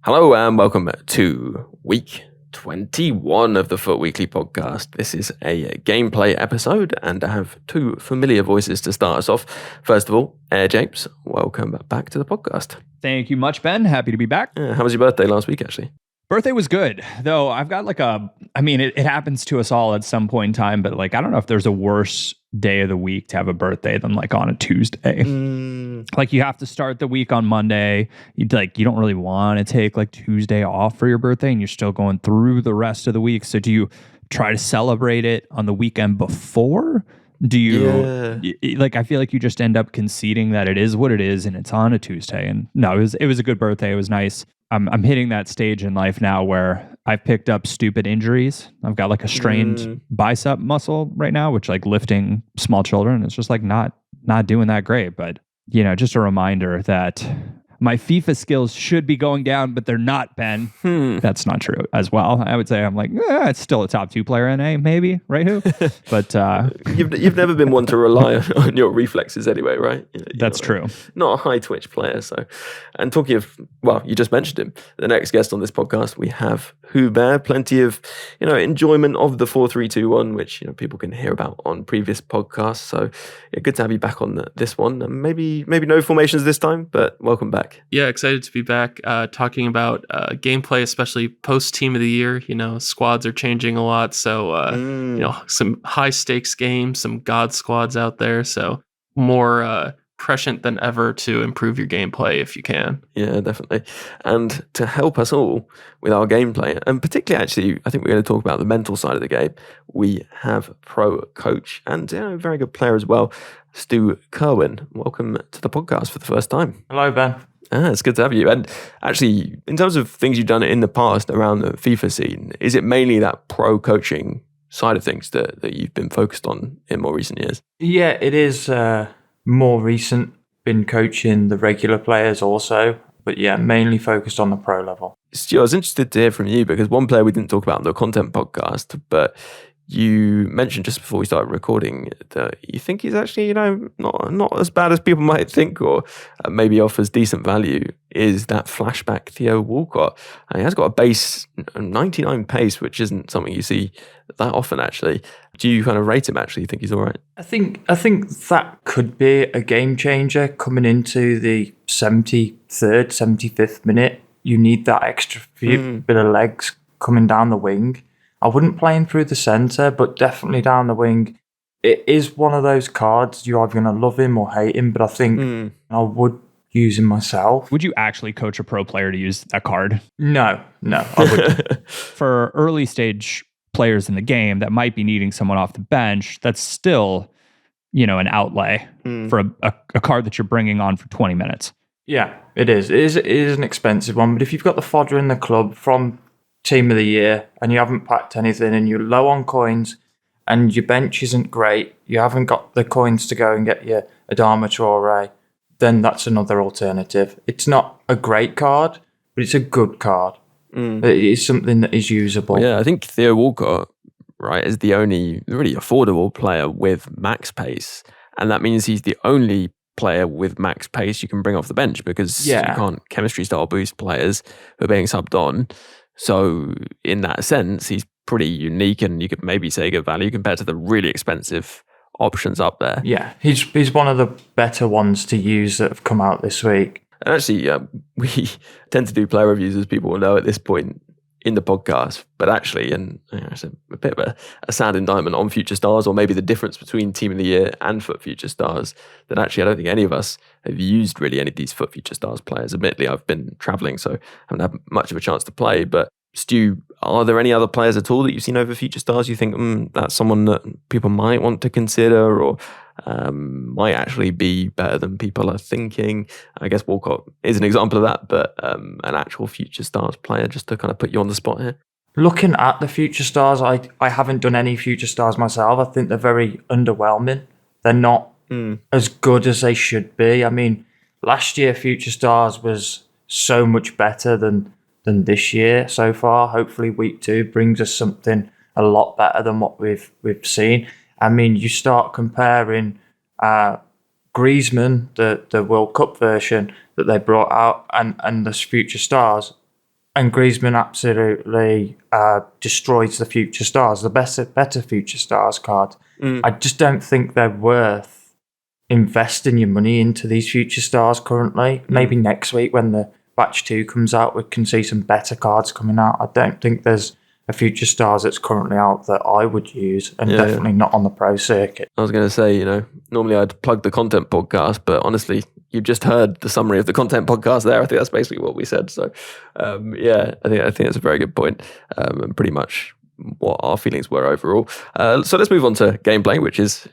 Hello and welcome to week 21 of the FUT Weekly podcast. This is a gameplay episode and I have two familiar voices to start us off. First of all, Japes, welcome back to the podcast. Thank you much, Ben. Happy to be back. How was your birthday last week, actually? Birthday was good, though I've got it happens to us all at some point in time, but I don't know if there's a worse day of the week to have a birthday than on a Tuesday. You have to start the week on Monday. You don't really want to take Tuesday off for your birthday and you're still going through the rest of the week. So do you try to celebrate it on the weekend before? Do you I feel like you just end up conceding that it is what it is and it's on a Tuesday. And no, it was a good birthday. It was nice. I'm hitting that stage in life now where I've picked up stupid injuries. I've got a strained bicep muscle right now, which lifting small children, it's just not doing that great. But just a reminder that my FIFA skills should be going down, but they're not, Ben. That's not true as well. I would say I'm it's still a top 2 player in NA, maybe, right? Who? But you've never been one to rely on your reflexes anyway, right? That's true. Not a high twitch player. So, and talking of, you just mentioned him. The next guest on this podcast, we have 𝗏𝘬𝗏𝘀. Plenty of enjoyment of the 4-3-2-1, which people can hear about on previous podcasts. So, good to have you back on this one. And maybe no formations this time, but welcome back. Yeah, excited to be back talking about gameplay, especially post Team of the Year. Squads are changing a lot. So, some high stakes games, some God squads out there. So more prescient than ever to improve your gameplay if you can. Yeah, definitely. And to help us all with our gameplay, and particularly actually, I think we're going to talk about the mental side of the game, we have pro coach and a very good player as well, Stu Curwen. Welcome to the podcast for the first time. Hello, Ben. It's good to have you. And actually, in terms of things you've done in the past around the FIFA scene, is it mainly that pro coaching side of things that you've been focused on in more recent years? Yeah, it is more recent. Been coaching the regular players also, but yeah, mainly focused on the pro level. Stu, I was interested to hear from you because one player we didn't talk about in the content podcast, but you mentioned just before we started recording that you think he's actually, not as bad as people might think, or maybe offers decent value, is that Flashback Walcott. And he has got a base 99 pace, which isn't something you see that often, actually. Do you kind of rate him, actually? You think he's all right? I think that could be a game changer coming into the 73rd, 75th minute. You need that extra bit of legs coming down the wing. I wouldn't play him through the centre, but definitely down the wing. It is one of those cards, you're either going to love him or hate him, but I think I would use him myself. Would you actually coach a pro player to use that card? No, I wouldn't. For early stage players in the game that might be needing someone off the bench, that's still, an outlay for a card that you're bringing on for 20 minutes. Yeah, it is. It is an expensive one, but if you've got the fodder in the club from Team of the Year and you haven't packed anything and you're low on coins and your bench isn't great, you haven't got the coins to go and get your 𝘭𝘪𝘬𝘦, then that's another alternative. It's not a great card, but it's a good card. It is something that is usable. Yeah, I think 𝗏𝘀𝗏𝘀 Walcott, right, is the only really affordable player with max pace, and that means he's the only player with max pace you can bring off the bench because you can't chemistry style boost players who are being subbed on. So in that sense, he's pretty unique and you could maybe say good value compared to the really expensive options up there. Yeah, he's one of the better ones to use that have come out this week. And actually, we tend to do player reviews, as people will know at this point in the podcast, but actually, and it's a bit of a sad indictment on Future Stars, or maybe the difference between Team of the Year and FUT Future Stars, that actually I don't think any of us have used really any of these FUT Future Stars players. Admittedly, I've been travelling, so I haven't had much of a chance to play, but Stu, are there any other players at all that you've seen over Future Stars you think that's someone that people might want to consider or might actually be better than people are thinking? I guess Walcott is an example of that, but an actual Future Stars player, just to kind of put you on the spot here. Looking at the Future Stars, I haven't done any Future Stars myself. I think they're very underwhelming. They're not as good as they should be. I mean, last year Future Stars was so much better than this year so far. Hopefully week 2 brings us something a lot better than what we've seen. I mean, you start comparing Griezmann, the World Cup version that they brought out, and the Future Stars. and Griezmann absolutely destroys the future stars, the better future stars card. I just don't think they're worth investing your money into these future stars currently. Maybe next week when the batch 2 comes out, we can see some better cards coming out. I don't think there's a future stars that's currently out that I would use, and definitely not on the pro circuit. I was going to say, normally I'd plug the content podcast, but honestly, you've just heard the summary of the content podcast there. I think that's basically what we said. So, I think that's a very good point, and pretty much what our feelings were overall. So let's move on to gameplay, which is,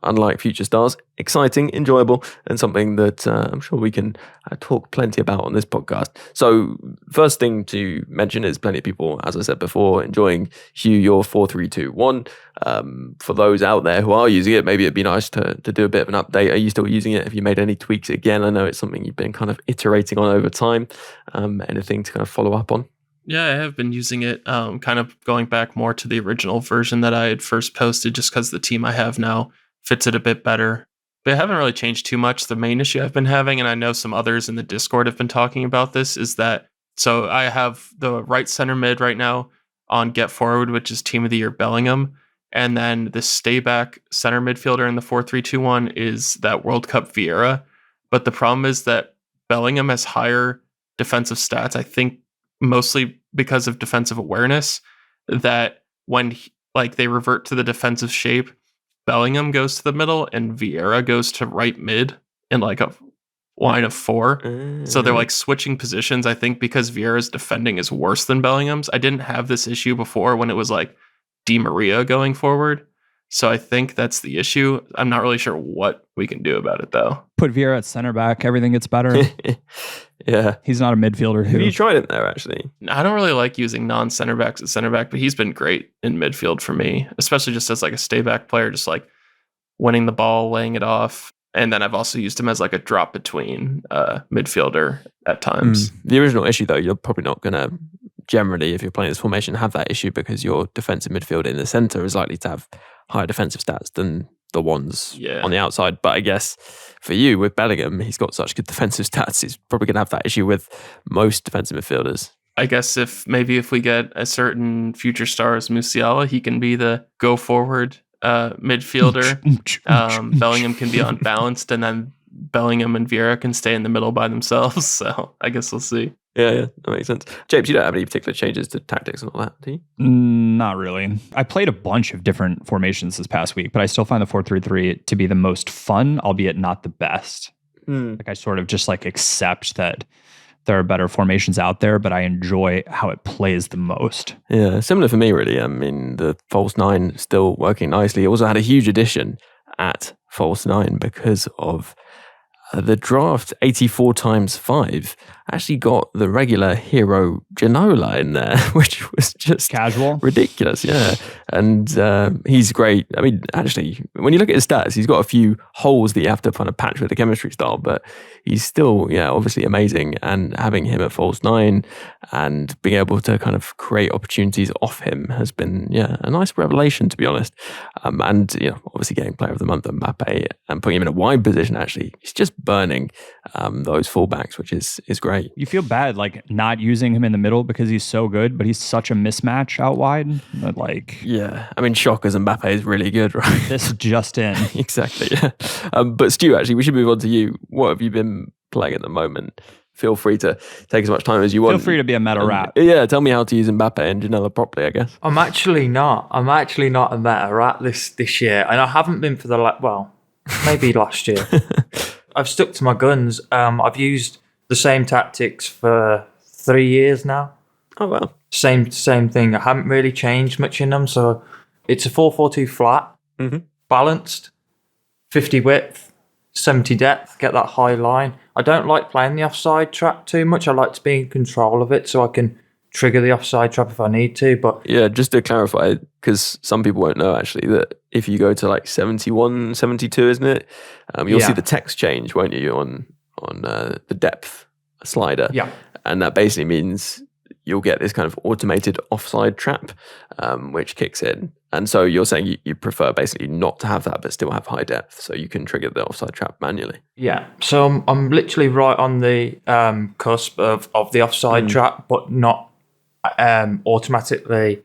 unlike Future Stars, exciting, enjoyable, and something that I'm sure we can talk plenty about on this podcast. So first thing to mention is plenty of people, as I said before, enjoying Hugh, your 4-3-2-1. For those out there who are using it, maybe it'd be nice to do a bit of an update. Are you still using it? Have you made any tweaks again? I know it's something you've been kind of iterating on over time. Anything to kind of follow up on? Yeah, I have been using it, kind of going back more to the original version that I had first posted, just because the team I have now fits it a bit better. But I haven't really changed too much. The main issue I've been having, and I know some others in the Discord have been talking about this, is that, so I have the right center mid right now on Get Forward, which is Team of the Year Bellingham, and then the stay back center midfielder in the 4-3-2-1 is that World Cup Vieira. But the problem is that Bellingham has higher defensive stats, I think, mostly because of defensive awareness, that when they revert to the defensive shape, Bellingham goes to the middle and Vieira goes to right mid in a line of 4. So they're switching positions, I think, because Vieira's defending is worse than Bellingham's. I didn't have this issue before when it was Di Maria going forward. So I think that's the issue. I'm not really sure what we can do about it, though. Put Vieira at center back, everything gets better. Yeah. He's not a midfielder. Have you tried it there, actually? I don't really like using non-center backs at center back, but he's been great in midfield for me, especially just as a stay back player, just winning the ball, laying it off. And then I've also used him as a drop between midfielder at times. The original issue, though, you're probably not going to generally, if you're playing this formation, have that issue, because your defensive midfielder in the centre is likely to have higher defensive stats than the ones on the outside. But I guess for you, with Bellingham, he's got such good defensive stats, he's probably going to have that issue with most defensive midfielders. I guess if we get a certain future stars Musiala, he can be the go forward midfielder. Bellingham can be unbalanced, and then Bellingham and Vieira can stay in the middle by themselves. So I guess we'll see. Yeah, that makes sense. Japes, you don't have any particular changes to tactics and all that, do you? Not really. I played a bunch of different formations this past week, but I still find the 4-3-3 to be the most fun, albeit not the best. I sort of just accept that there are better formations out there, but I enjoy how it plays the most. Yeah, similar for me, really. I mean, the false 9 still working nicely. It also had a huge addition at false 9 because of the draft 84x5 actually got the regular hero Ginola in there, which was just casual, ridiculous. Yeah. And he's great. I mean, actually, when you look at his stats, he's got a few holes that you have to kind of patch with the chemistry style, but he's still, obviously amazing. And having him at false 9 and being able to kind of create opportunities off him has been, a nice revelation, to be honest. And, obviously getting player of the month, Mbappe, and putting him in a wide position, actually, he's just burning those fullbacks, which is great. You feel bad not using him in the middle because he's so good, but he's such a mismatch out wide. But I mean, Shockers and Mbappe is really good, right? This just in. Exactly. Yeah. But Stu, actually, we should move on to you. What have you been playing at the moment? Feel free to take as much time as you want. Feel free to be a meta rat. Yeah, tell me how to use Mbappe and Ginola properly, I guess. I'm actually not a meta rat this year, and I haven't been for maybe last year. I've stuck to my guns. I've used the same tactics for 3 years now. Oh, wow. Same thing. I haven't really changed much in them. So it's a 4-4-2 flat, balanced, 50 width, 70 depth, get that high line. I don't like playing the offside trap too much. I like to be in control of it so I can trigger the offside trap if I need to. But yeah, just to clarify, because some people won't know actually, that if you go to 71, 72, isn't it? You'll see the text change, won't you, on the depth slider. Yeah. And that basically means you'll get this kind of automated offside trap, which kicks in. And so you're saying you prefer basically not to have that, but still have high depth, so you can trigger the offside trap manually. Yeah, so I'm literally right on the cusp of the offside trap, but not automatically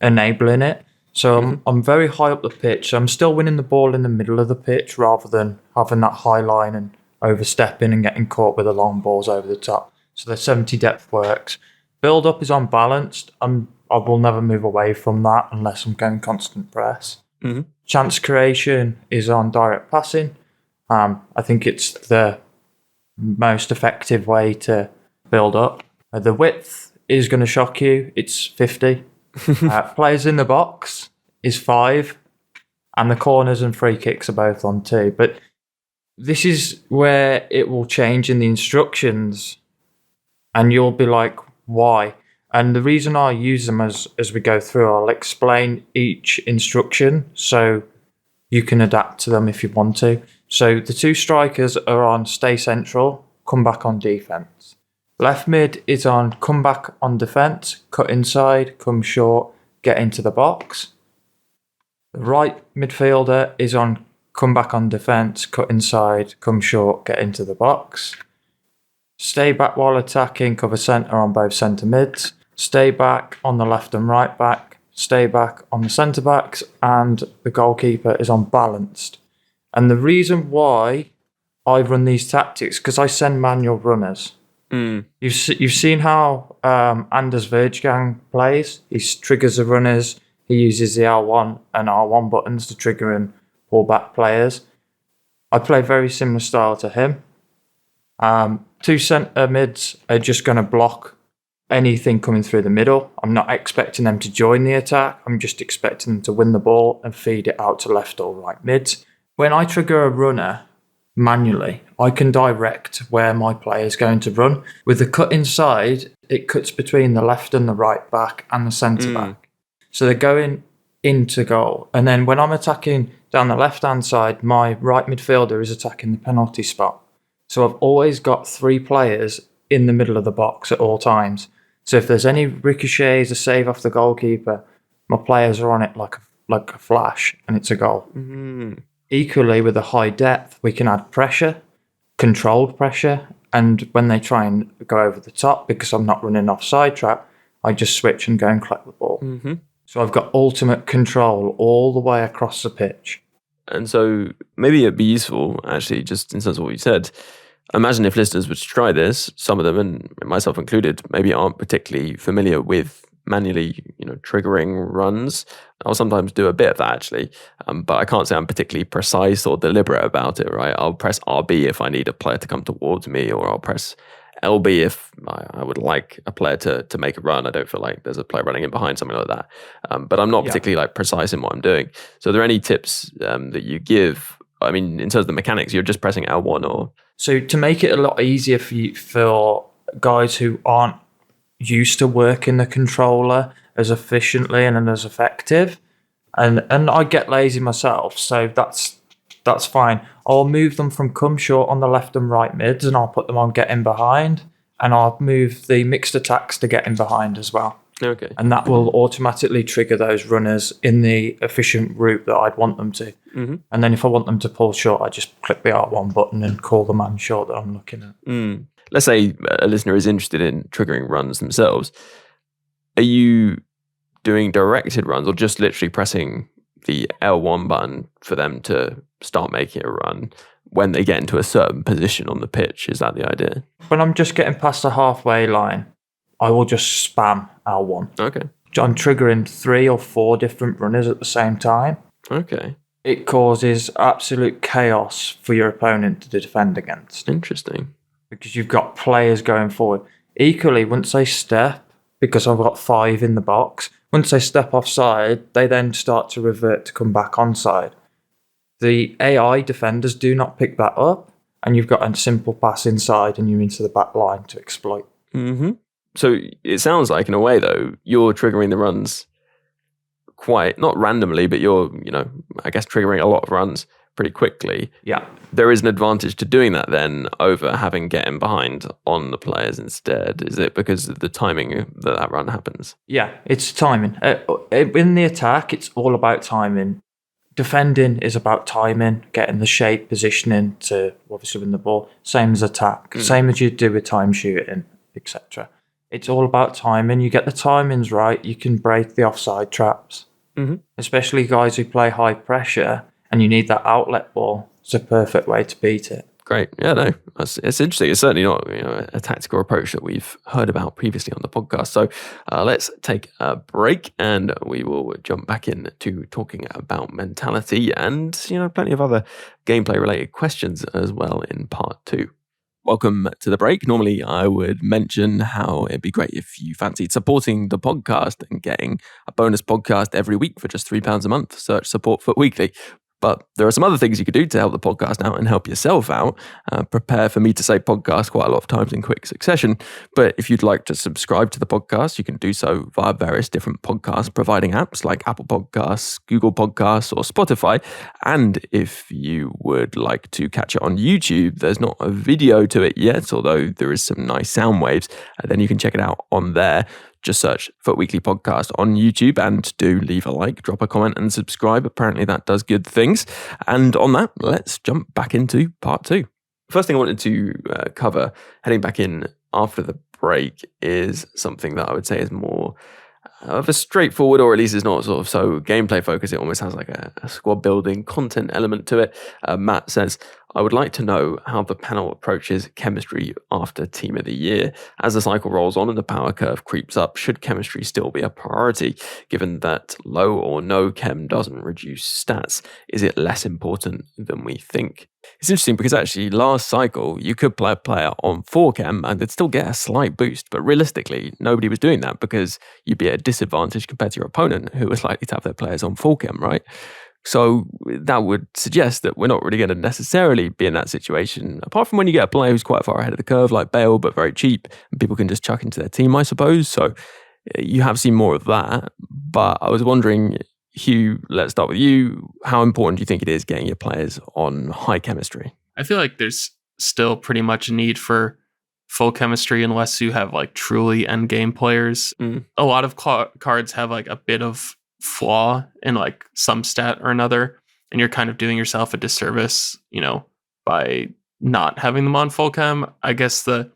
enabling it. So I'm very high up the pitch. So I'm still winning the ball in the middle of the pitch rather than having that high line and overstepping and getting caught with the long balls over the top. So the 70 depth works. Build up is unbalanced. I will never move away from that unless I'm going constant press. Chance creation is on direct passing. I think it's the most effective way to build up. The width is going to shock you. It's 50. Players in the box is 5. And the corners and free kicks are both on 2. But this is where it will change in the instructions. And you'll be like, why? And the reason I use them as we go through, I'll explain each instruction so you can adapt to them if you want to. So the 2 strikers are on stay central, come back on defence. Left mid is on come back on defence, cut inside, come short, get into the box. The right midfielder is on come back on defence, cut inside, come short, get into the box. Stay back while attacking, cover centre on both centre mids. Stay back on the left and right back. Stay back on the centre backs. And the goalkeeper is unbalanced. And the reason why I run these tactics, because I send manual runners. You've seen how 𝗪𝗲𝗏𝗀𝘀𝘁𝗲 plays. He triggers the runners. He uses the L1 and R1 buttons to trigger and pull back players. I play very similar style to him. 2 centre mids are just going to block anything coming through the middle. I'm not expecting them to join the attack. I'm just expecting them to win the ball and feed it out to left or right mids. When I trigger a runner manually, I can direct where my player is going to run. With the cut inside, it cuts between the left and the right back and the centre back. So they're going into goal. And then when I'm attacking down the left-hand side, my right midfielder is attacking the penalty spot. So I've always got 3 players in the middle of the box at all times. So if there's any ricochets, a save off the goalkeeper, my players are on it like a flash, and it's a goal. Equally, with a high depth, we can add pressure, controlled pressure, and when they try and go over the top, because I'm not running offside trap, I just switch and go and collect the ball. So I've got ultimate control all the way across the pitch. And so maybe it'd be useful, actually, just in terms of what you said. Imagine if listeners were to try this, some of them, and myself included, maybe aren't particularly familiar with manually, triggering runs. I'll sometimes do a bit of that, actually, but I can't say I'm particularly precise or deliberate about it, right? I'll press RB if I need a player to come towards me, or I'll press LB if I would like a player to make a run. I don't feel like there's a player running in behind, something like that. But I'm not particularly precise in what I'm doing. So are there any tips that you give? I mean, in terms of the mechanics, you're just pressing L1 or... So to make it a lot easier for guys who aren't used to working the controller as efficiently and as effective, and I get lazy myself, so that's fine. I'll move them from come short on the left and right mids, and I'll put them on get in behind, and I'll move the mixed attacks to get in behind as well. Okay. And that will automatically trigger those runners in the efficient route that I'd want them to. And then if I want them to pull short, I just click the R1 button and call the man short that I'm looking at. Let's say a listener is interested in triggering runs themselves. Are you doing directed runs or just literally pressing the L1 button for them to start making a run when they get into a certain position on the pitch? Is that the idea? When I'm just getting past the halfway line, I will just spam L1. Okay. I'm triggering 3 or 4 different runners at the same time. Okay. It causes absolute chaos for your opponent to defend against. Interesting. Because you've got players going forward. Equally, once they step, because I've got 5 in the box, once they step offside, they then start to revert to come back onside. The AI defenders do not pick that up, and you've got a simple pass inside and you're into the back line to exploit. So it sounds like, in a way, though, you're triggering the runs quite, not randomly, but you're, I guess, triggering a lot of runs pretty quickly. Yeah. There is an advantage to doing that then over having getting behind on the players instead. Is it because of the timing that run happens? Yeah, it's timing. In the attack, it's all about timing. Defending is about timing, getting the shape, positioning to obviously win the ball. Same as attack, same as you do with time shooting, etc. It's all about timing. You get the timings right, you can break the offside traps. Especially guys who play high pressure and you need that outlet ball. It's a perfect way to beat it. Great. Yeah, no, it's interesting. It's certainly not a tactical approach that we've heard about previously on the podcast. So let's take a break and we will jump back into talking about mentality and, plenty of other gameplay related questions as well in part 2. Welcome to the break. Normally, I would mention how it'd be great if you fancied supporting the podcast and getting a bonus podcast every week for just £3 a month. Search Support FUT Weekly. But there are some other things you could do to help the podcast out and help yourself out. Prepare for me to say podcast quite a lot of times in quick succession. But if you'd like to subscribe to the podcast, you can do so via various different podcast providing apps like Apple Podcasts, Google Podcasts, or Spotify. And if you would like to catch it on YouTube, there's not a video to it yet, although there is some nice sound waves. Then you can check it out on there. Just search FUT Weekly Podcast on YouTube and do leave a like, drop a comment and subscribe. Apparently that does good things. And on that, let's jump back into part 2. First thing I wanted to cover heading back in after the break is something that I would say is more of a straightforward, or at least is not sort of so gameplay focused. It almost has like a squad building content element to it. Matt says, I would like to know how the panel approaches chemistry after Team of the Year. As the cycle rolls on and the power curve creeps up, should chemistry still be a priority, given that low or no chem doesn't reduce stats? Is it less important than we think? It's interesting because actually last cycle, you could play a player on 4 chem and they'd still get a slight boost. But realistically, nobody was doing that because you'd be at a disadvantage compared to your opponent who was likely to have their players on 4 chem, right? So that would suggest that we're not really going to necessarily be in that situation, apart from when you get a player who's quite far ahead of the curve, like 𝘬𝘯𝘰𝘸, but very cheap, and people can just chuck into their team, I suppose. So you have seen more of that. But I was wondering, Hugh, let's start with you. How important do you think it is getting your players on high chemistry? I feel like there's still pretty much a need for full chemistry unless you have like truly end game players. A lot of cards have like a bit of flaw in like some stat or another, and you're kind of doing yourself a disservice, by not having them on full chem. I guess the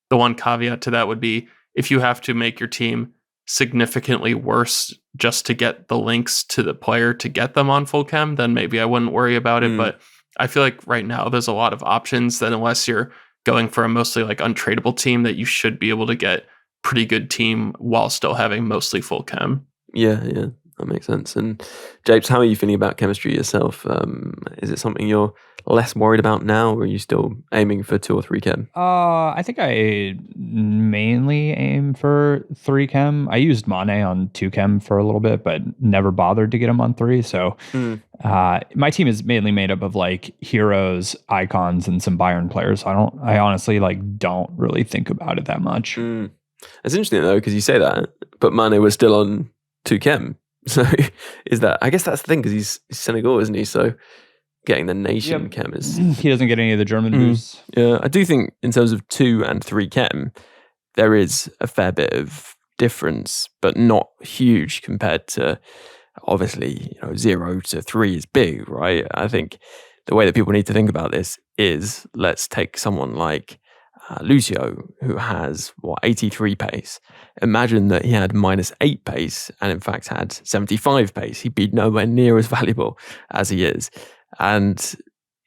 one caveat to that would be if you have to make your team significantly worse just to get the links to the player to get them on full chem, then maybe I wouldn't worry about it. But I feel like right now there's a lot of options that unless you're going for a mostly like untradeable team, that you should be able to get pretty good team while still having mostly full chem. Yeah. That makes sense. And Japes, how are you feeling about chemistry yourself? Is it something you're less worried about now, or are you still aiming for 2 or 3 chem? I think I mainly aim for 3 chem. I used 𝗏𝗏 on 2 chem for a little bit, but never bothered to get him on 3. So my team is mainly made up of like heroes, icons, and some Bayern players. So I honestly don't really think about it that much. It's interesting though, because you say that, but 𝗏𝗏 was still on 2 chem. So is that, I guess that's the thing, because he's Senegal, isn't he? So getting the nation chem is... He doesn't get any of the German boosts. Yeah, I do think in terms of 2 and 3 chem, there is a fair bit of difference, but not huge compared to, obviously, 0 to 3 is big, right? I think the way that people need to think about this is, let's take someone like Lucio, who has 83 pace. Imagine that he had -8 pace and in fact had 75 pace. He'd be nowhere near as valuable as he is. And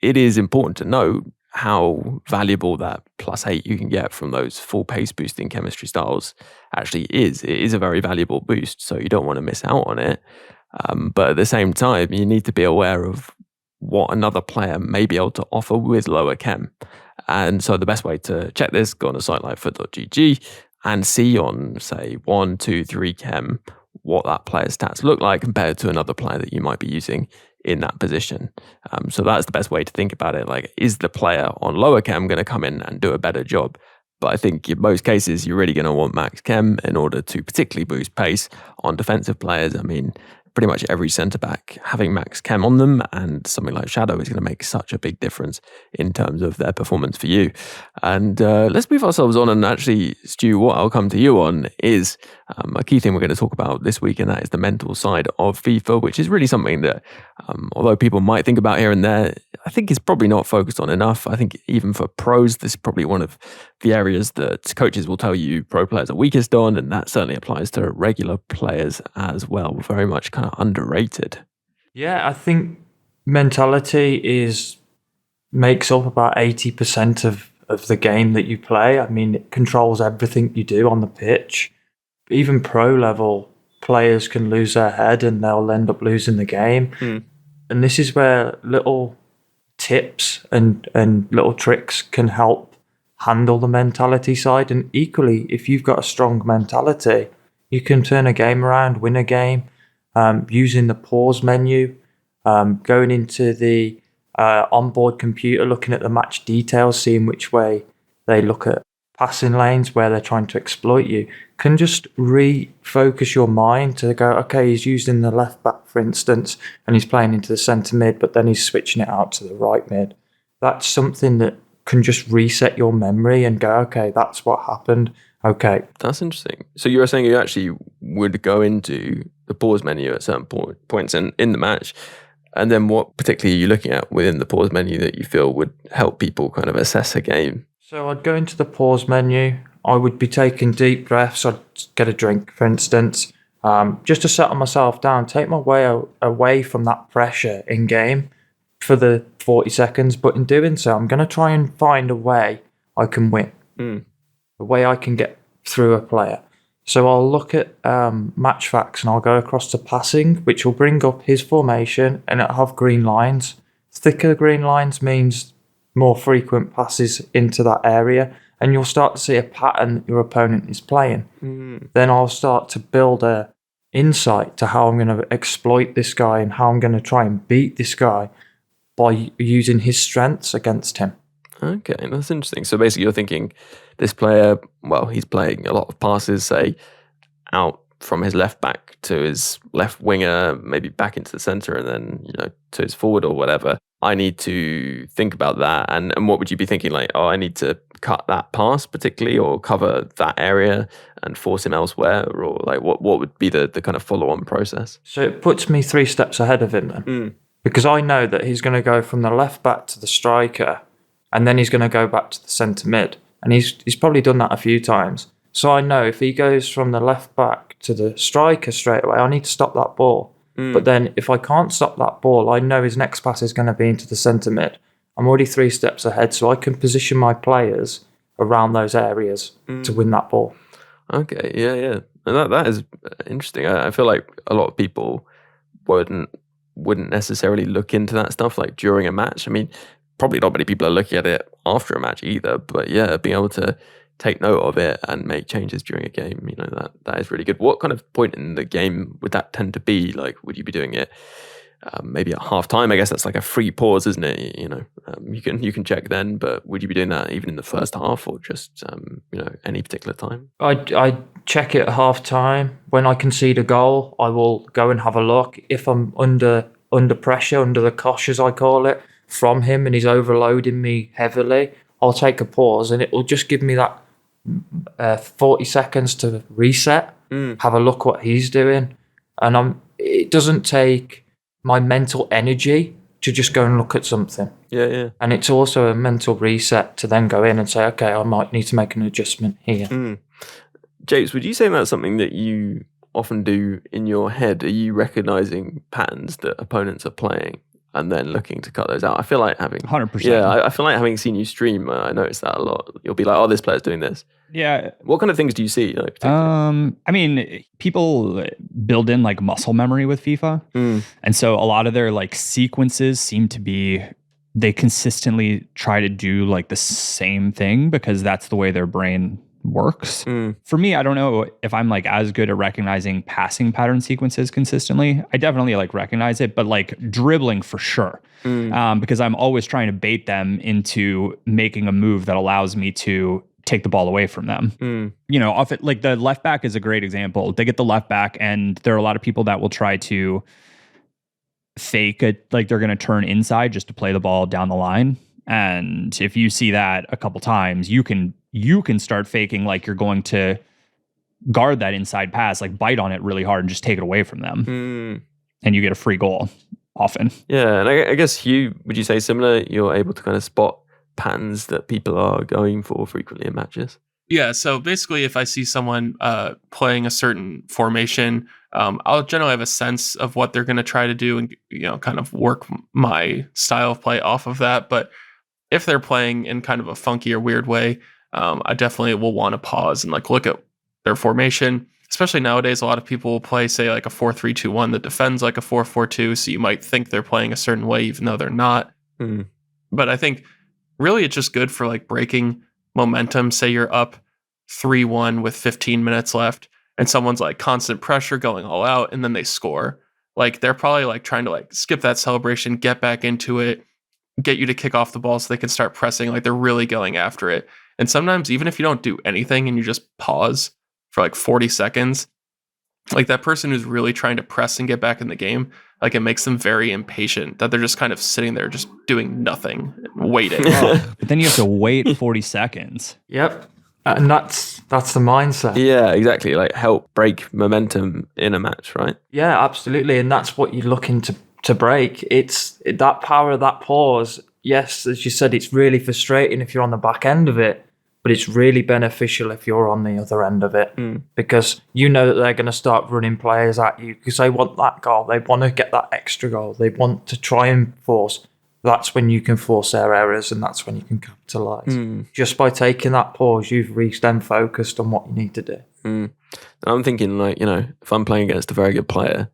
it is important to note how valuable that +8 you can get from those full pace boosting chemistry styles actually is. It is a very valuable boost, so you don't want to miss out on it. But at the same time, you need to be aware of what another player may be able to offer with lower chem. And so the best way to check this, go on a site like FUT.gg and see on, say, 1, 2, 3 chem, what that player's stats look like compared to another player that you might be using in that position. So that's the best way to think about it. Like, is the player on lower chem going to come in and do a better job? But I think in most cases, you're really going to want max chem in order to particularly boost pace on defensive players. I mean, pretty much every centre-back having Max Chem on them, and something like Shadow is going to make such a big difference in terms of their performance for you. And let's move ourselves on, and actually, Stu, what I'll come to you on is a key thing we're going to talk about this week, and that is the mental side of FIFA, which is really something that, although people might think about here and there, I think is probably not focused on enough. I think even for pros, this is probably one of the areas that coaches will tell you pro players are weakest on, and that certainly applies to regular players as well. Very much kind of underrated. Yeah, I think mentality makes up about 80% of the game that you play. I mean, it controls everything you do on the pitch. Even pro level players can lose their head and they'll end up losing the game. And this is where little tips and little tricks can help handle the mentality side. And equally, if you've got a strong mentality, you can turn a game around, win a game, using the pause menu, going into the onboard computer, looking at the match details, seeing which way they look at passing lanes, where they're trying to exploit you, can just refocus your mind to go, okay, he's using the left back, for instance, and he's playing into the centre mid, but then he's switching it out to the right mid. That's something that can just reset your memory and go, okay, that's what happened. Okay. That's interesting. So you were saying you actually would go into the pause menu at certain points in the match, and then what particularly are you looking at within the pause menu that you feel would help people kind of assess a game? So I'd go into the pause menu. I would be taking deep breaths. I'd get a drink, for instance, just to settle myself down, take my way away from that pressure in game for the 40 seconds. But in doing so, I'm going to try and find a way I can win, a way I can get through a player. So I'll look at match facts and I'll go across to passing, which will bring up his formation, and it'll have green lines. Thicker green lines means more frequent passes into that area, and you'll start to see a pattern that your opponent is playing. Then I'll start to build a insight to how I'm going to exploit this guy and how I'm going to try and beat this guy by using his strengths against him. Okay, that's interesting. So basically you're thinking this player, well, he's playing a lot of passes, say, out from his left back to his left winger, maybe back into the centre, and then, to his forward or whatever. I need to think about that. And what would you be thinking? Like, I need to cut that pass particularly, or cover that area and force him elsewhere? Or like, what would be the kind of follow-on process? So it puts me 3 steps ahead of him then. Because I know that he's going to go from the left back to the striker, and then he's going to go back to the centre mid. And he's probably done that a few times. So I know if he goes from the left back to the striker straight away, I need to stop that ball. But then if I can't stop that ball, I know his next pass is going to be into the centre mid. I'm already 3 steps ahead, so I can position my players around those areas to win that ball. Okay, yeah. And that is interesting. I feel like a lot of people wouldn't necessarily look into that stuff like during a match. I mean, probably not many people are looking at it after a match either, but yeah, being able to take note of it and make changes during a game, that is really good. What kind of point in the game would that tend to be? Like, would you be doing it maybe at half time? I guess that's like a free pause, isn't it? You can check then, but would you be doing that even in the first half, or just any particular time? I check it at half time. When I concede a goal, I will go and have a look. If I'm under pressure, under the cosh as I call it, from him, and he's overloading me heavily, I'll take a pause, and it will just give me that 40 seconds to reset, have a look what he's doing. And it doesn't take my mental energy to just go and look at something. Yeah. And it's also a mental reset to then go in and say, okay, I might need to make an adjustment here. Japes, would you say that's something that you often do in your head? Are you recognizing patterns that opponents are playing and then looking to cut those out? I feel like having 100%. Yeah, I feel like having seen you stream, I notice that a lot. You'll be like, oh, this player's doing this. Yeah. What kind of things do you see? Particularly? I mean, people build in like muscle memory with FIFA. And so a lot of their like sequences seem to be, they consistently try to do like the same thing because that's the way their brain works. For me, I don't know if I'm like as good at recognizing passing pattern sequences consistently. I definitely like recognize it, but like dribbling for sure. Because I'm always trying to bait them into making a move that allows me to take the ball away from them. You know, like the left back is a great example. They get the left back, and there are a lot of people that will try to fake it, like they're going to turn inside just to play the ball down the line. And if you see that a couple times, you can start faking like you're going to guard that inside pass, like bite on it really hard and just take it away from them. And you get a free goal often. Yeah, and I guess would you say similar? You're able to kind of spot patterns that people are going for frequently in matches? Yeah, so basically if I see someone playing a certain formation, I'll generally have a sense of what they're going to try to do and, you know, kind of work my style of play off of that. But if they're playing in kind of a funky or weird way, I definitely will want to pause and like look at their formation. Especially nowadays, a lot of people will play, say, like a 4-3-2-1 that defends like a 4-4-2. So you might think they're playing a certain way, even though they're not. But I think really it's just good for like breaking momentum. Say you're up 3-1 with 15 minutes left and someone's like constant pressure going all out and then they score. Like they're probably like trying to like skip that celebration, get back into it, get you to kick off the ball so they can start pressing. Like they're really going after it. And sometimes even if you don't do anything and you just pause for like 40 seconds, like that person who's really trying to press and get back in the game, like it makes them very impatient that they're just kind of sitting there just doing nothing, waiting. But then you have to wait 40 seconds. Yep. And that's the mindset. Yeah, exactly. Like help break momentum in a match, right? Yeah, absolutely. And that's what you're looking to break. It's that power of that pause. Yes, as you said, it's really frustrating if you're on the back end of it, but it's really beneficial if you're on the other end of it because you know that they're going to start running players at you because they want that goal. They want to get that extra goal. They want to try and force. That's when you can force their errors and that's when you can capitalise. Just by taking that pause, you've reached them focused on what you need to do. And I'm thinking like, you know, if I'm playing against a very good player,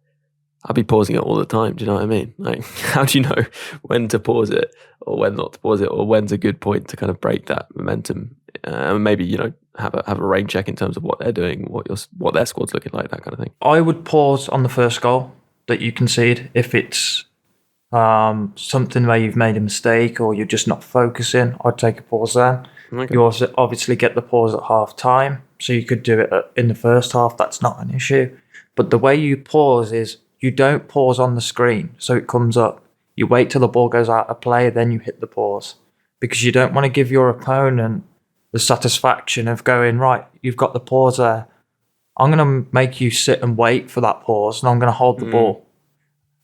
I'll be pausing it all the time. Do you know what I mean? Like, how do you know when to pause it or when not to pause it or when's a good point to kind of break that momentum? Maybe, you know, have a rain check in terms of what they're doing, what their squad's looking like, that kind of thing. I would pause on the first goal that you concede if it's something where you've made a mistake or you're just not focusing. I'd take a pause then. Okay. You also obviously get the pause at half time, so you could do it in the first half. That's not an issue. But the way you pause is you don't pause on the screen, so it comes up. You wait till the ball goes out of play, then you hit the pause because you don't want to give your opponent the satisfaction of going, right, you've got the pause there. I'm going to make you sit and wait for that pause and I'm going to hold the ball.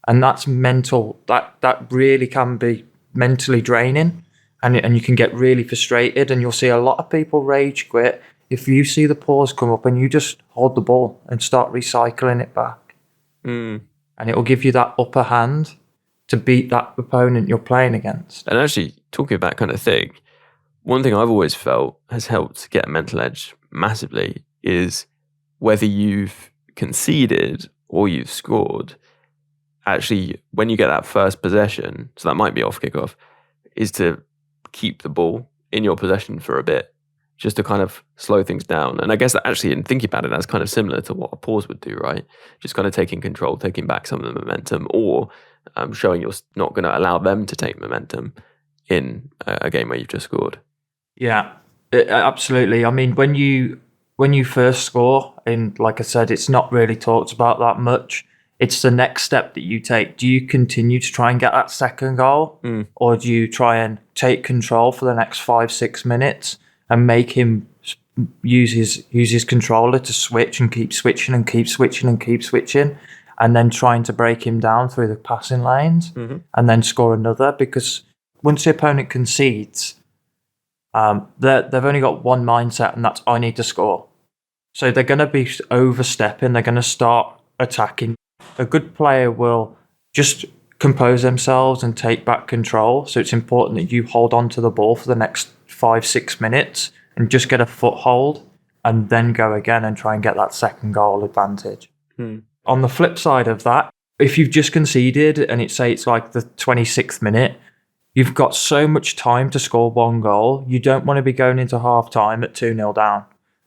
And that's mental. That really can be mentally draining and you can get really frustrated and you'll see a lot of people rage quit if you see the pause come up and you just hold the ball and start recycling it back. And it will give you that upper hand to beat that opponent you're playing against. And actually, talking about that kind of thing, one thing I've always felt has helped get a mental edge massively is whether you've conceded or you've scored, actually, when you get that first possession, so that might be off kickoff, is to keep the ball in your possession for a bit, just to kind of slow things down. And I guess that actually, in thinking about it, that's kind of similar to what a pause would do, right? Just kind of taking control, taking back some of the momentum, or showing you're not going to allow them to take momentum in a game where you've just scored. Yeah, absolutely. I mean, when you first score, and like I said, it's not really talked about that much. It's the next step that you take. Do you continue to try and get that second goal, or do you try and take control for the next 5-6 minutes and make him use his controller to switch and keep switching and keep switching and keep switching, and then trying to break him down through the passing lanes and then score another? Because once the opponent concedes, they've only got one mindset, and that's I need to score. So they're going to be overstepping. They're going to start attacking. A good player will just compose themselves and take back control. So it's important that you hold on to the ball for the next 5-6 minutes and just get a foothold and then go again and try and get that second goal advantage. On the flip side of that, if you've just conceded and it's like the 26th minute, you've got so much time to score one goal. You don't want to be going into half time at 2-0 down.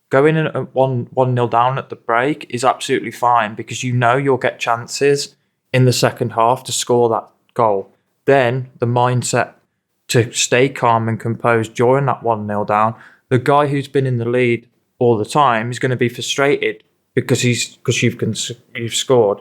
Going in at 1-0 down at the break is absolutely fine because you know you'll get chances in the second half to score that goal. Then the mindset to stay calm and composed during that 1-0 down, the guy who's been in the lead all the time is going to be frustrated because you've scored.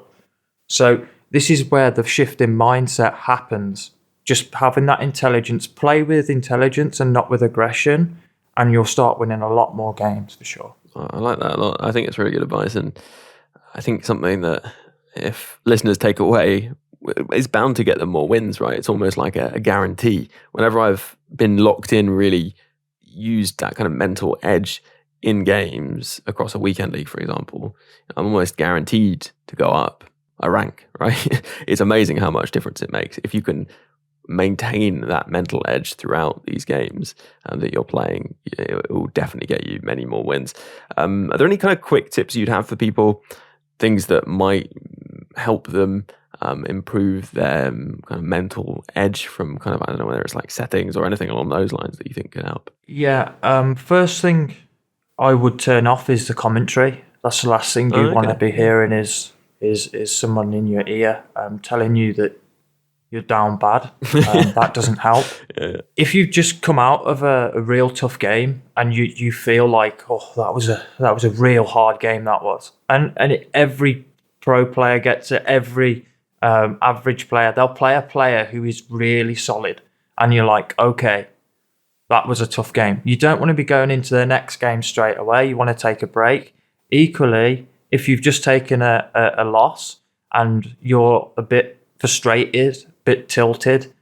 So this is where the shift in mindset happens. Just having that intelligence, play with intelligence and not with aggression, and you'll start winning a lot more games for sure. I like that a lot. I think it's really good advice, and I think something that if listeners take away is bound to get them more wins, right? It's almost like a guarantee. Whenever I've been locked in, really used that kind of mental edge in games across a weekend league, for example, I'm almost guaranteed to go up a rank, right? It's amazing how much difference it makes if you can maintain that mental edge throughout these games that you're playing. It will definitely get you many more wins. Are there any kind of quick tips you'd have for people, things that might help them improve their kind of mental edge from kind of, I don't know, whether it's like settings or anything along those lines that you think can help? Yeah, first thing I would turn off is the commentary. That's the last thing you want to be hearing is someone in your ear telling you that you're down bad. That doesn't help. Yeah. If you've just come out of a real tough game and you feel like, oh, that was a real hard game, that was, and every pro player gets it, every average player, they'll play a player who is really solid, and you're like, okay, that was a tough game. You don't want to be going into the next game straight away. You want to take a break. Equally, if you've just taken a loss and you're a bit frustrated, bit tilted,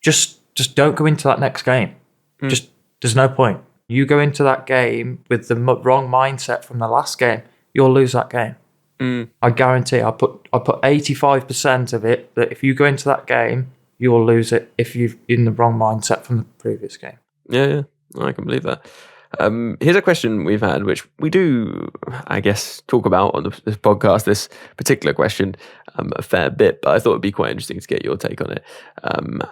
just don't go into that next game. Just, there's no point. You go into that game with the wrong mindset from the last game, you'll lose that game. I guarantee. I put 85% of it that if you go into that game, you'll lose it if you've in the wrong mindset from the previous game. Yeah, I can believe that. Here's a question we've had, which we do, I guess, talk about on this podcast, this particular question, a fair bit, but I thought it'd be quite interesting to get your take on it.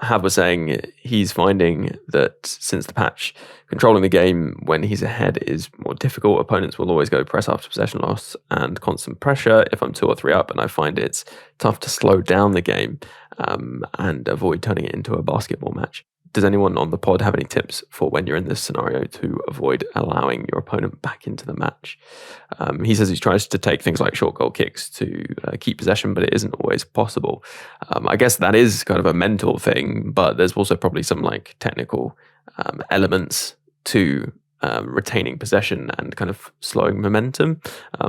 Hav was saying he's finding that since the patch, controlling the game when he's ahead is more difficult. Opponents will always go press after possession loss and constant pressure if I'm 2 or 3 up, and I find it's tough to slow down the game and avoid turning it into a basketball match. Does anyone on the pod have any tips for when you're in this scenario to avoid allowing your opponent back into the match? He says he tries to take things like short goal kicks to keep possession, but it isn't always possible. I guess that is kind of a mental thing, but there's also probably some like technical elements to retaining possession and kind of slowing momentum.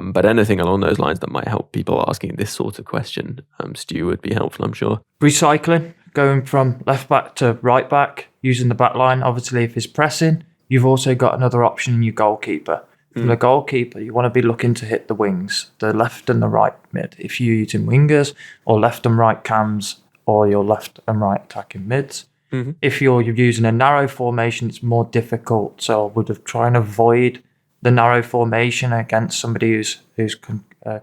But anything along those lines that might help people asking this sort of question, Stu, would be helpful, I'm sure. Recycling. Going from left back to right back, using the back line. Obviously, if he's pressing, you've also got another option in your goalkeeper. From the goalkeeper, you want to be looking to hit the wings, the left and the right mid. If you're using wingers or left and right cams or your left and right attacking mids. If you're using a narrow formation, it's more difficult. So I would have tried and avoid the narrow formation against somebody who's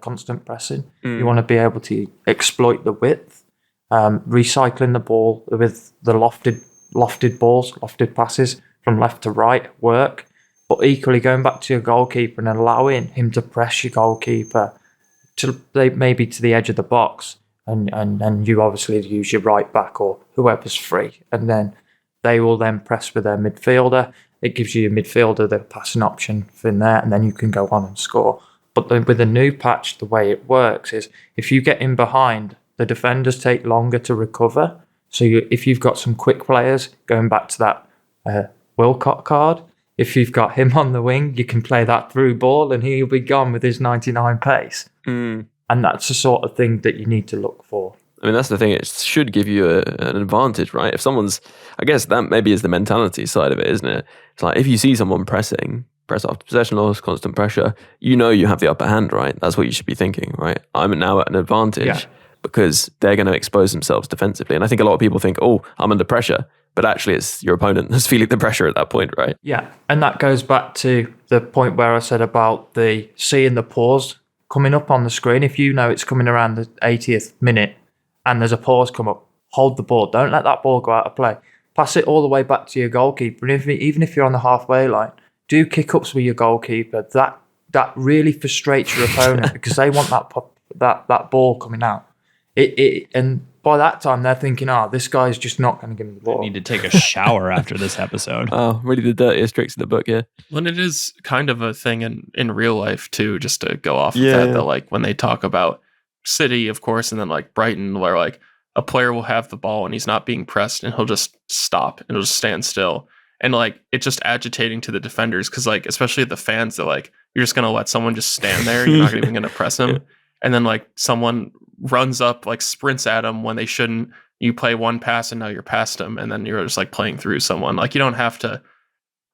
constant pressing. You want to be able to exploit the width. Recycling the ball with the lofted balls, lofted passes from left to right work, but equally going back to your goalkeeper and allowing him to press your goalkeeper to maybe to the edge of the box, and you obviously use your right back or whoever's free, and then they will then press with their midfielder. It gives you your midfielder the passing option from there, and then you can go on and score. But then with the new patch, the way it works is if you get in behind, the defenders take longer to recover. So if you've got some quick players, going back to that Walcott card, if you've got him on the wing, you can play that through ball and he'll be gone with his 99 pace. And that's the sort of thing that you need to look for. I mean, that's the thing. It should give you an advantage, right? If someone's, I guess that maybe is the mentality side of it, isn't it? It's like if you see someone press after possession loss, constant pressure, you know you have the upper hand, right? That's what you should be thinking, right? I'm now at an advantage. Yeah. Because they're going to expose themselves defensively. And I think a lot of people think, oh, I'm under pressure. But actually, it's your opponent that's feeling the pressure at that point, right? Yeah. And that goes back to the point where I said about seeing the pause coming up on the screen. If you know it's coming around the 80th minute and there's a pause come up, hold the ball. Don't let that ball go out of play. Pass it all the way back to your goalkeeper. And even if you're on the halfway line, do kick-ups with your goalkeeper. That really frustrates your opponent because they want that ball coming out. And by that time they're thinking, this guy's just not going to give me the ball. I need to take a shower after this episode. Oh, really the dirtiest tricks in the book, yeah. Well, it is kind of a thing in real life too, just to go off of that, that like when they talk about City, of course, and then like Brighton, where like a player will have the ball and he's not being pressed and he'll just stop and he'll just stand still. And like it's just agitating to the defenders because like especially the fans, that like you're just gonna let someone just stand there, you're not even gonna press him. And then like someone runs up, like sprints at him when they shouldn't. You play one pass and now you're past him, and then you're just like playing through someone. Like you don't have to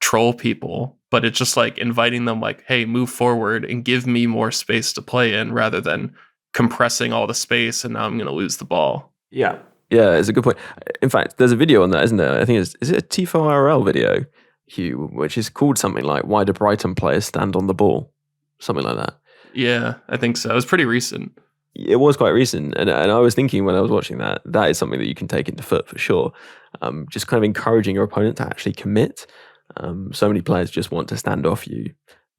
troll people, but it's just like inviting them like, hey, move forward and give me more space to play in rather than compressing all the space and now I'm gonna lose the ball. Yeah. Yeah, it's a good point. In fact, there's a video on that, isn't there? I think is it a TIFO IRL video, Hugh, which is called something like "Why do Brighton players stand on the ball?" Something like that. Yeah, I think so. It was pretty recent. It was quite recent, and I was thinking when I was watching that is something that you can take into FUT for sure. Just kind of encouraging your opponent to actually commit. So many players just want to stand off you.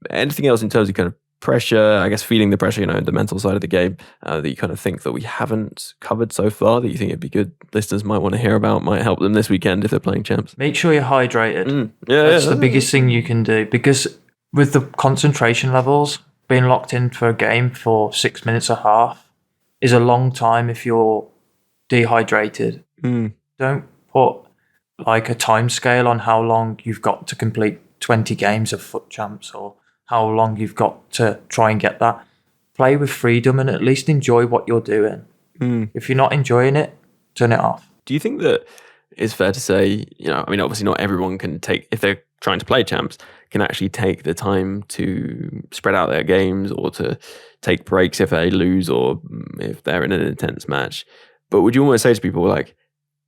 Anything else in terms of kind of pressure, I guess feeling the pressure, the mental side of the game, that you kind of think that we haven't covered so far, that you think it'd be good listeners might want to hear about, might help them this weekend if they're playing champs? Make sure you're hydrated. That's the biggest thing you can do, because with the concentration levels, being locked in for a game for 6 minutes a half is a long time if you're dehydrated. Don't put like a time scale on how long you've got to complete 20 games of FUT champs or how long you've got to try and get that. Play with freedom and at least enjoy what you're doing. If you're not enjoying it, turn it off. Do you think that it's fair to say, obviously not everyone can take, if they're trying to play champs, can actually take the time to spread out their games or to take breaks if they lose or if they're in an intense match. But would you almost say to people like,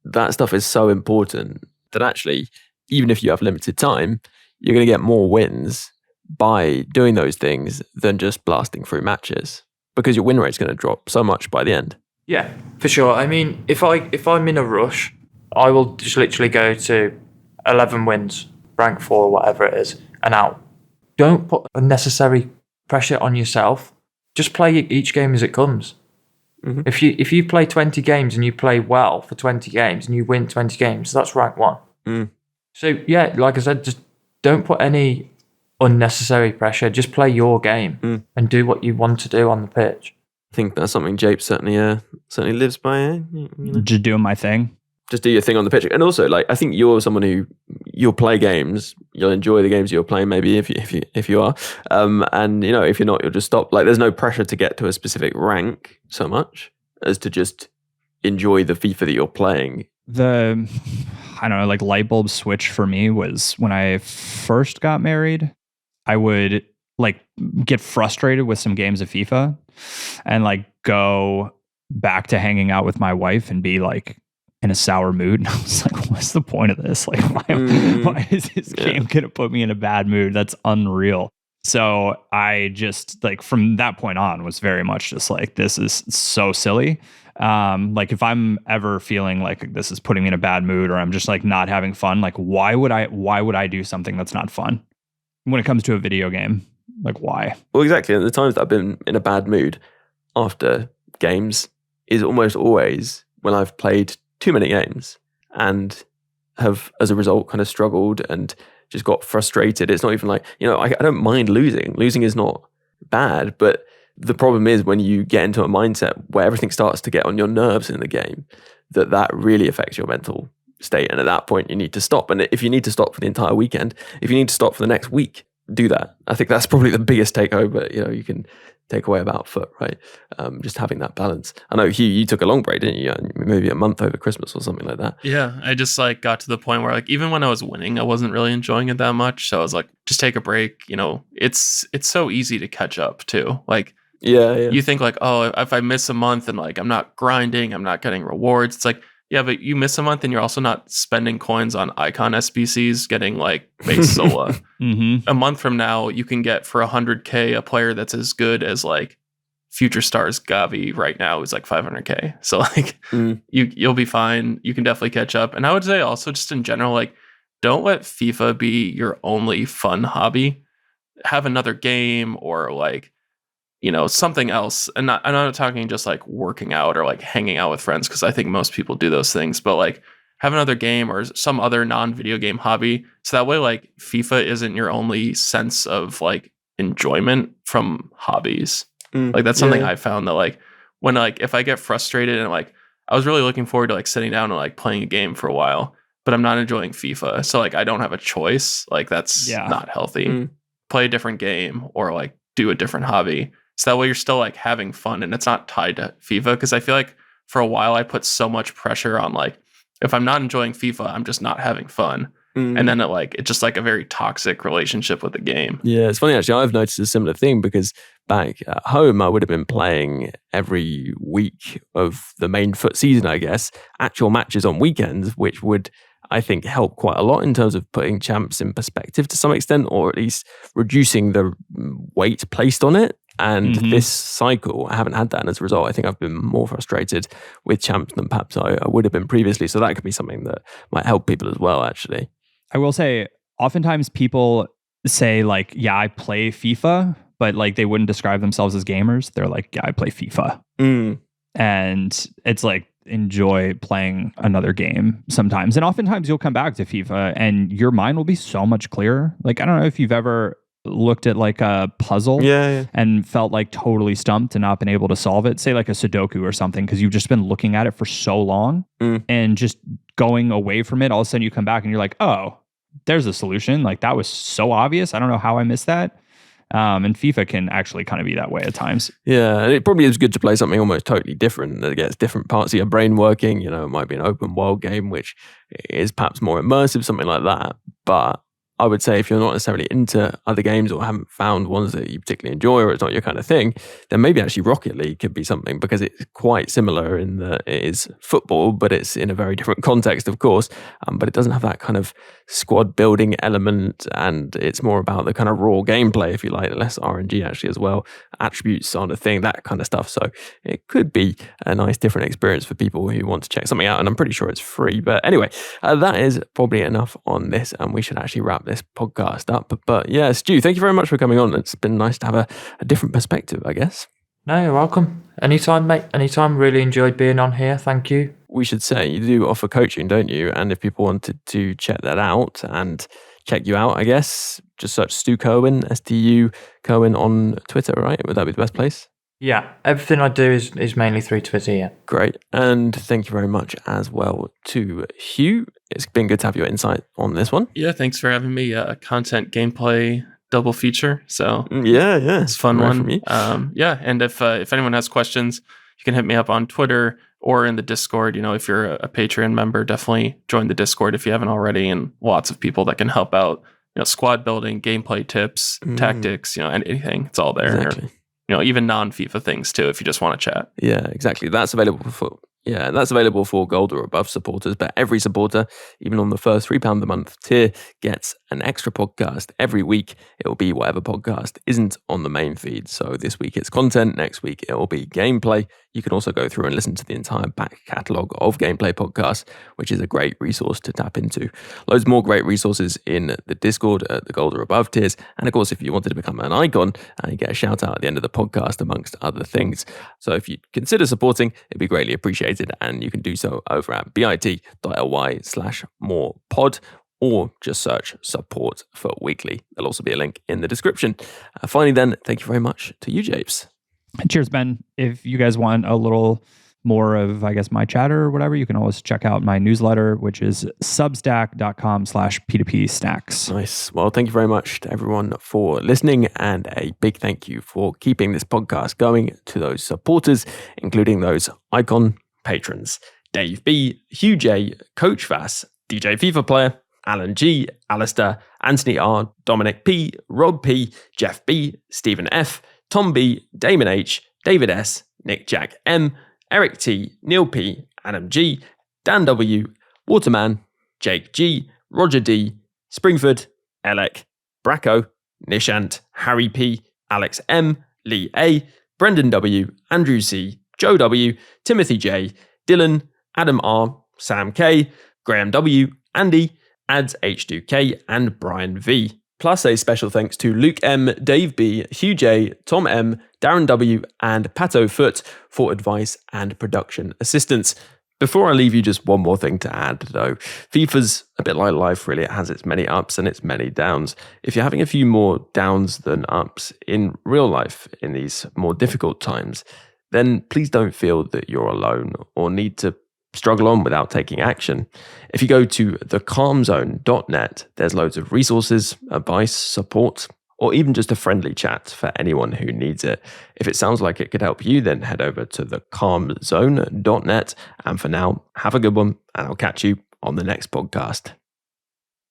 that stuff is so important that actually, even if you have limited time, you're going to get more wins by doing those things than just blasting through matches, because your win rate's going to drop so much by the end. Yeah, for sure. I mean, if I'm in a rush, I will just literally go to 11 wins, rank 4 or whatever it is, and out. Don't put unnecessary pressure on yourself. Just play each game as it comes. If you play 20 games and you play well for 20 games and you win 20 games, that's rank 1. So yeah, like I said, just don't put any unnecessary pressure. Just play your game and do what you want to do on the pitch. I think that's something Japes certainly lives by. Just doing my thing. Just do your thing on the pitch. And also, like, I think you're someone who you'll play games, you'll enjoy the games you're playing, maybe if you are. And if you're not, you'll just stop. Like, there's no pressure to get to a specific rank so much as to just enjoy the FIFA that you're playing. Like light bulb switch for me was when I first got married. I would like get frustrated with some games of FIFA and like go back to hanging out with my wife and be like in a sour mood. And I was like, what's the point of this? Like, why is this game going to put me in a bad mood? That's unreal. So I just like from that point on was very much just like, this is so silly. Like if I'm ever feeling like this is putting me in a bad mood or I'm just like not having fun, like why would I do something that's not fun when it comes to a video game? Like why? Well, exactly. And the times that I've been in a bad mood after games is almost always when I've played too many games and have, as a result, kind of struggled and just got frustrated. It's not even like, I don't mind losing. Losing is not bad, but the problem is when you get into a mindset where everything starts to get on your nerves in the game, that really affects your mental state. And at that point, you need to stop. And if you need to stop for the entire weekend, if you need to stop for the next week, do that. I think that's probably the biggest take home, but you can take away about FUT, right? Just having that balance. I know, Hugh, you took a long break, didn't you? Maybe a month over Christmas or something like that. Yeah, I just like got to the point where like even when I was winning, I wasn't really enjoying it that much. So I was like, just take a break. It's so easy to catch up too. Like, yeah. You think like, oh, if I miss a month and like I'm not grinding, I'm not getting rewards. It's like, yeah, but you miss a month and you're also not spending coins on icon SBCs getting like base Sola. A month from now, you can get for 100K a player that's as good as like Future Stars 𝗬𝗏 right now is like 500K. So like you'll be fine. You can definitely catch up. And I would say also just in general, like don't let FIFA be your only fun hobby. Have another game or like something else. And I'm not talking just like working out or like hanging out with friends, because I think most people do those things, but like have another game or some other non-video game hobby. So that way, like FIFA isn't your only sense of like enjoyment from hobbies. Like that's something I found that like when like if I get frustrated and like I was really looking forward to like sitting down and like playing a game for a while, but I'm not enjoying FIFA. So like I don't have a choice. Like that's not healthy. Play a different game or like do a different hobby. So that way you're still like having fun and it's not tied to FIFA. Because I feel like for a while I put so much pressure on like, if I'm not enjoying FIFA, I'm just not having fun. And then it's just like a very toxic relationship with the game. Yeah, it's funny actually. I've noticed a similar thing because back at home, I would have been playing every week of the main FUT season, I guess, actual matches on weekends, which would, I think, help quite a lot in terms of putting champs in perspective to some extent, or at least reducing the weight placed on it. And this cycle, I haven't had that. And as a result, I think I've been more frustrated with champs than perhaps I would have been previously. So that could be something that might help people as well, actually. I will say, oftentimes people say like, yeah, I play FIFA, but like they wouldn't describe themselves as gamers. They're like, yeah, I play FIFA. And it's like, enjoy playing another game sometimes. And oftentimes you'll come back to FIFA and your mind will be so much clearer. Like, I don't know if you've ever looked at like a puzzle and felt like totally stumped and not been able to solve it, say like a Sudoku or something, because you've just been looking at it for so long and just going away from it. All of a sudden you come back and you're like, oh, there's a solution. Like that was so obvious. I don't know how I missed that. And FIFA can actually kind of be that way at times. Yeah, and it probably is good to play something almost totally different that gets different parts of your brain working. It might be an open world game, which is perhaps more immersive, something like that. But I would say if you're not necessarily into other games or haven't found ones that you particularly enjoy or it's not your kind of thing, then maybe actually Rocket League could be something, because it's quite similar in that it is football, but it's in a very different context, of course. But it doesn't have that kind of squad building element, and it's more about the kind of raw gameplay, if you like, less RNG actually as well. Attributes on a thing, that kind of stuff. So it could be a nice different experience for people who want to check something out, and I'm pretty sure it's free. But anyway, that is probably enough on this, and we should actually wrap this podcast up. But yeah, Stu, thank you very much for coming on. It's been nice to have a different perspective, I guess. No, you're welcome. Anytime, mate. Anytime. Really enjoyed being on here. Thank you. We should say you do offer coaching, don't you? And if people wanted to check that out and check you out, I guess just search Stu Curwen, STU Curwen on Twitter, right? Would that be the best place? Yeah, everything I do is mainly through Twitter, yeah. Great. And thank you very much as well to Hugh. It's been good to have your insight on this one. Yeah, thanks for having me. Content gameplay double feature. So yeah, it's a fun one. Yeah, and if anyone has questions, you can hit me up on Twitter or in the Discord. If you're a Patreon member, definitely join the Discord if you haven't already, and lots of people that can help out. Squad building, gameplay tips, tactics, and anything. It's all there. Exactly. Even non-FIFA things too, if you just want to chat. Yeah, exactly. That's available for gold or above supporters, but every supporter, even on the first £3 a month tier, gets an extra podcast every week. It will be whatever podcast isn't on the main feed. So this week it's content, next week it will be gameplay. You can also go through and listen to the entire back catalogue of gameplay podcasts, which is a great resource to tap into. Loads more great resources in the Discord at the gold or above tiers. And of course, if you wanted to become an icon, you get a shout out at the end of the podcast, amongst other things. So if you consider supporting, it'd be greatly appreciated. And you can do so over at bit.ly/morepod, or just search support for weekly. There'll also be a link in the description. Finally then, thank you very much to you, Japes. Cheers, Ben. If you guys want a little more of, I guess, my chatter or whatever, you can always check out my newsletter, which is substack.com/p2p-stacks. Nice. Well, thank you very much to everyone for listening, and a big thank you for keeping this podcast going to those supporters, including those icon patrons: Dave B, Hugh J, Coach 𝘵𝘂, DJ FIFA Player, Alan G, Alistair, Anthony R, Dominic P, Rob P, Jeff B, Stephen F, Tom B, Damon H, David S, Nick Jack M, Eric T, Neil P, Adam G, Dan W, Waterman, Jake G, Roger D, Springford, Elec, Bracco, Nishant, Harry P, Alex M, Lee A, Brendan W, Andrew C, Joe W, Timothy J, Dylan, Adam R, Sam K, Graham W, Andy, Ads H2K, and Brian V. Plus a special thanks to Luke M, Dave B, Hugh J, Tom M, Darren W, and Pato Foot for advice and production assistance. Before I leave you, just one more thing to add, though. FIFA's a bit like life, really. It has its many ups and its many downs. If you're having a few more downs than ups in real life in these more difficult times, then please don't feel that you're alone or need to struggle on without taking action. If you go to thecalmzone.net, there's loads of resources, advice, support, or even just a friendly chat for anyone who needs it. If it sounds like it could help you, then head over to thecalmzone.net. And for now, have a good one, and I'll catch you on the next podcast.